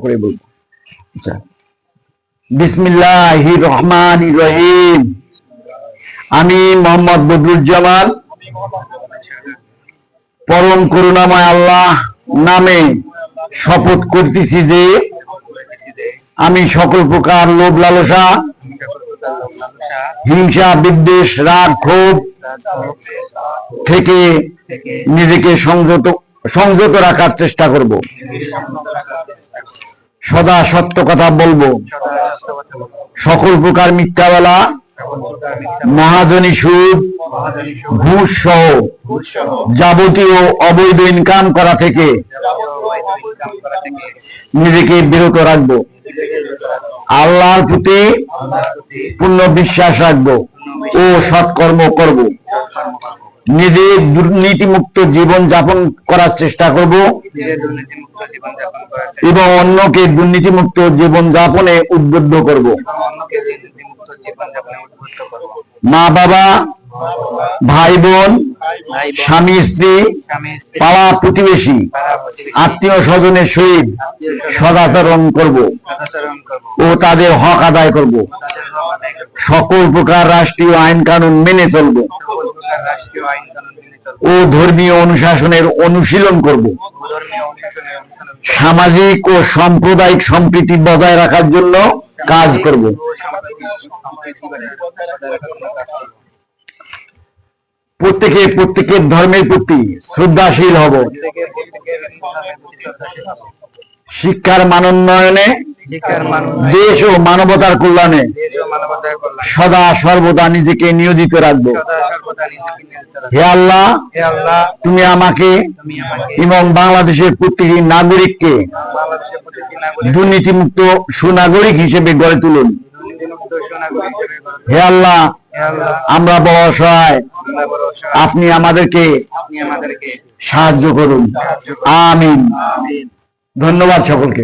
করে বলবো। আচ্ছা, বিসমিল্লাহির রহমানির রহিম। আমি মোহাম্মদ বদরুজ্জামান পরম করুণাময় আল্লাহ নামে শপথ করতেছি যে আমি সকল প্রকার লোভ লালসা, হিংসা, বিদ্বেষ, রাগ, ক্ষোভ থেকে নিজেকে সংযত রাখার চেষ্টা করব। সদা সত্য কথা বলবো। সকল প্রকার মিথ্যা বলা, মহাজনী সুদ, ঘুষ সহ যাবতীয় অবৈধ ইনকাম করা থেকে নিজেকে বিরত রাখবো। আল্লাহর প্রতি পূর্ণ বিশ্বাস রাখবো ও সৎকর্ম করব। নিজের দুর্নীতিমুক্ত জীবন যাপন করার চেষ্টা করব এবং অন্যকে দুর্নীতিমুক্ত জীবন যাপনে উদ্বুদ্ধ করব। মা বাবা, ভাই বোন, স্বামী স্ত্রী, পাড়া প্রতিবেশী, আত্মীয় স্বজনের সহিত সদাচরণ করব ও তাদের হক আদায় করব। সকল প্রকার রাষ্ট্রীয় আইন কানুন মেনে চলব ও ধর্মীয় অনুশাসনের অনুশীলন করব। সামাজিক ও সাম্প্রদায়িক সম্প্রীতি বজায় রাখার জন্য কাজ করব। প্রত্যেকের ধর্মের প্রতি শ্রদ্ধাশীল হব। শিক্ষার মানোন্নয়নে, দেশ ও মানবতার কল্যাণে সদা সর্বদা নিজেকে নিয়োজিত রাখবো। হে আল্লাহ, তুমি আমাকে এবং বাংলাদেশের প্রতিটি নাগরিককে দুর্নীতিমুক্ত সুনাগরিক হিসেবে গড়ে তুলুন। হে আল্লাহ, আমরা বড় অসহায়, আপনি আমাদেরকে সাহায্য করুন। আমিন। ধন্যবাদ সকলকে।